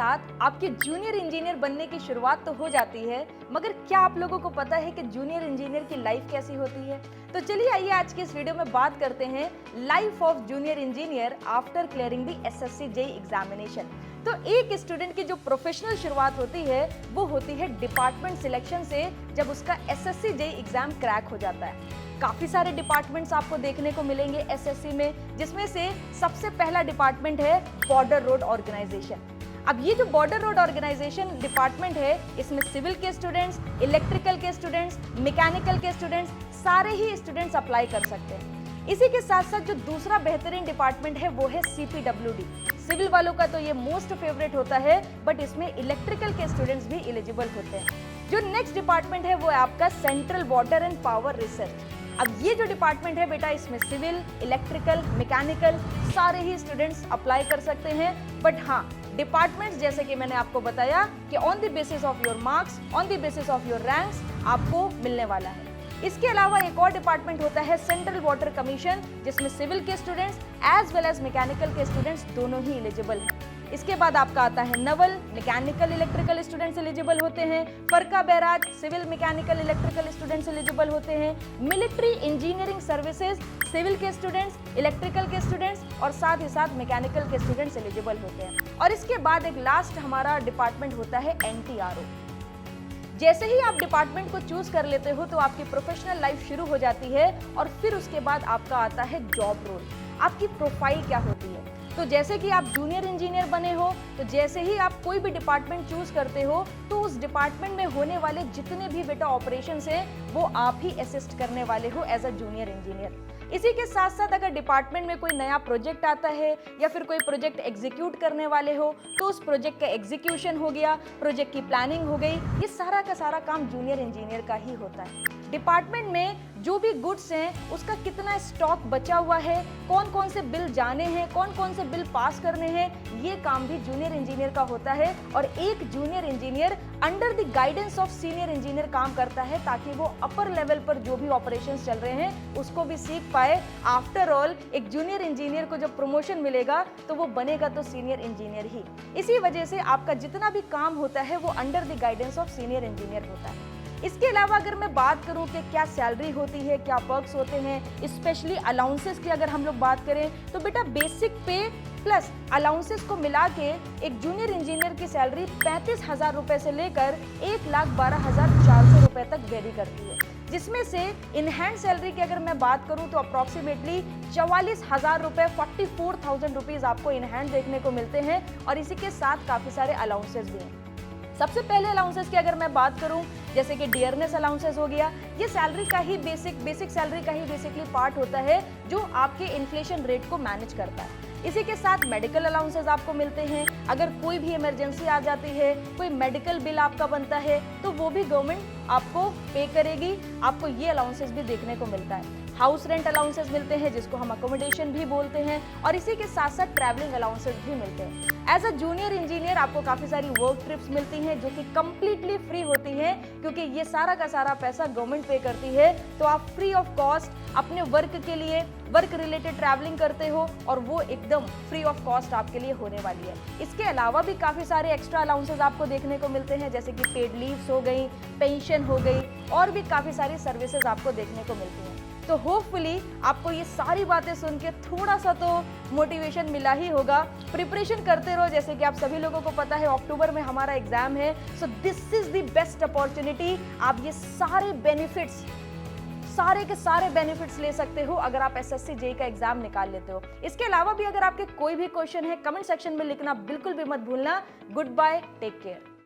साथ आपके junior engineer बनने की शुरुआत तो हो जाती है, मगर क्या आप लोगों को पता है कि जूनियर इंजीनियर की लाइफ कैसी होती है? तो चलिए आइए आज के इस वीडियो में बात करते हैं life of junior engineer after clearing the assessee JEE examination. तो एक स्टूडेंट की जो प्रोफेशनल शुरुआत होती है वो होती है डिपार्टमेंट सिलेक्शन से, जब उसका एसएससी जेईई एग्जाम क्रैक हो जाता है। काफी सारे डिपार्टमेंट्स आपको देखने को मिलेंगे एसएससी में, जिसमें से सबसे पहला डिपार्टमेंट है बॉर्डर रोड ऑर्गेनाइजेशन। अब ये जो बॉर्डर रोड ऑर्गेनाइजेशन डिपार्टमेंट है, इसमें सिविल के स्टूडेंट्स, इलेक्ट्रिकल के स्टूडेंट्स, मैकेनिकल के स्टूडेंट्स, सारे ही स्टूडेंट्स अप्लाई कर सकते हैं। इसी के साथ साथ जो दूसरा बेहतरीन डिपार्टमेंट है वो है सीपीडब्ल्यूडी। सिविल वालों का तो ये मोस्ट फेवरेट होता है, बट इसमें इलेक्ट्रिकल के स्टूडेंट्स भी एलिजिबल होते हैं। जो नेक्स्ट डिपार्टमेंट है वो है आपका central water and power research. अब ये जो डिपार्टमेंट है बेटा, इसमें सिविल, इलेक्ट्रिकल, मैकेनिकल सारे ही स्टूडेंट्स अप्लाई कर सकते हैं। बट हाँ, डिपार्टमेंट्स जैसे कि मैंने आपको बताया कि on the basis of your marks, on the basis of your ranks आपको मिलने वाला है। इसके अलावा एक और डिपार्टमेंट होता है सेंट्रल वाटर कमीशन, जिसमें सिविल के students as well as mechanical के स्टूडेंट्स दोनों ही एलिजिबल हैं। इसके बाद आपका आता है naval, mechanical electrical students eligible होते हैं। Farakka barrage, civil mechanical electrical students eligible होते हैं। मिलिट्री इंजीनियरिंग सर्विसेज, सिविल के स्टूडेंट्स, इलेक्ट्रिकल के स्टूडेंट्स और साथ ही साथ मैकेनिकल के स्टूडेंट्स एलिजिबल होते हैं। और इसके बाद एक लास्ट हमारा डिपार्टमेंट होता है एनटीआरओ। जैसे ही आप डिपार्टमेंट को चूज कर लेते हो तो आपकी प्रोफेशनल लाइफ शुरू हो जाती है, और फिर उसके बाद आपका आता है जॉब रोल। आपकी प्रोफाइल क्या होती है? तो जैसे कि आप जूनियर इंजीनियर बने हो, तो जैसे ही आप कोई भी डिपार्टमेंट चूज करते हो तो उस डिपार्टमेंट में होने वाले जितने भी बेटा ऑपरेशंस हैं वो आप ही असिस्ट करने वाले हो एज अ जूनियर इंजीनियर। इसी के साथ साथ अगर डिपार्टमेंट में कोई नया प्रोजेक्ट आता है या फिर कोई प्रोजेक्ट एग्जीक्यूट करने वाले हो तो उस प्रोजेक्ट का एग्जीक्यूशन हो गया, प्रोजेक्ट की प्लानिंग हो गई, ये सारा का सारा काम जूनियर इंजीनियर का ही होता है। डिपार्टमेंट में जो भी गुड्स हैं उसका कितना स्टॉक बचा हुआ है, कौन कौन से बिल जाने हैं, कौन कौन से बिल पास करने हैं, ये काम भी जूनियर इंजीनियर का होता है। और एक junior engineer under the guidance of senior engineer काम करता है ताकि वो अपर लेवल पर जो भी ऑपरेशंस चल रहे हैं उसको भी सीख पाए। आफ्टर ऑल एक जूनियर इंजीनियर को जब प्रमोशन मिलेगा तो वो बनेगा तो सीनियर इंजीनियर ही। इसी वजह से आपका जितना भी काम होता है वो under the guidance of senior engineer होता है। इसके अलावा अगर मैं बात करूं कि क्या सैलरी होती है, क्या पर्क्स होते हैं, स्पेशली अलाउंसेस की अगर हम लोग बात करें तो बेटा बेसिक पे प्लस अलाउंसेस को मिला के एक जूनियर इंजीनियर की सैलरी 35,000 रुपए से लेकर 1,12,400 रुपए तक वेरी करती है। जिसमें से इन हैंड सैलरी की अगर मैं बात करूं तो अप्रॉक्सीमेटली 44,000 रुपए, 44,000 रुपीज आपको इन हैंड देखने को मिलते हैं। और इसी के साथ काफी सारे अलाउंसेस भी हैं। सबसे पहले अलाउंसेस की अगर मैं बात करूं, जैसे कि डियरनेस अलाउंसेस हो गया, ये सैलरी का ही बेसिक सैलरी का ही बेसिकली पार्ट होता है जो आपके इन्फ्लेशन रेट को मैनेज करता है। इसी के साथ मेडिकल अलाउंसेस आपको मिलते हैं। अगर कोई भी इमरजेंसी आ जाती है, कोई मेडिकल बिल आपका बनता है तो वो भी गवर्नमेंट आपको पे करेगी, आपको ये अलाउंसेस भी देखने को मिलता है। हाउस रेंट अलाउंसेस मिलते हैं जिसको हम अकोमोडेशन भी बोलते हैं, और इसी के साथ साथ ट्रैवलिंग अलाउंसेस भी मिलते हैं। एज अ जूनियर इंजीनियर आपको काफी सारी वर्क ट्रिप्स मिलती हैं जो कि कंप्लीटली फ्री होती हैं, क्योंकि ये सारा का सारा पैसा गवर्नमेंट पे करती है। तो आप फ्री ऑफ कॉस्ट अपने वर्क के लिए वर्क रिलेटेड ट्रैवलिंग करते हो और वो एकदम फ्री ऑफ कॉस्ट आपके लिए होने वाली है। इसके अलावा भी काफी सारे एक्स्ट्रा अलाउंसेस आपको देखने को मिलते हैं, जैसे कि पेड लीव्स हो गई, पेंशन हो गई, और भी काफी सारी सर्विसेज आपको देखने को मिलती हैं। तो होपफुली आपको ये सारी बातें सुन के थोड़ा सा तो मोटिवेशन मिला ही होगा। प्रिपरेशन करते रहो, जैसे कि आप सभी लोगों को पता है अक्टूबर में हमारा एग्जाम है। So this is the best opportunity. आप ये सारे बेनिफिट्स, सारे के सारे बेनिफिट्स ले सकते हो अगर आप एसएससी जेईई का एग्जाम निकाल लेते हो। इसके अलावा भी अगर आपके कोई भी क्वेश्चन है, कमेंट सेक्शन में लिखना बिल्कुल भी मत भूलना। Good bye, take care.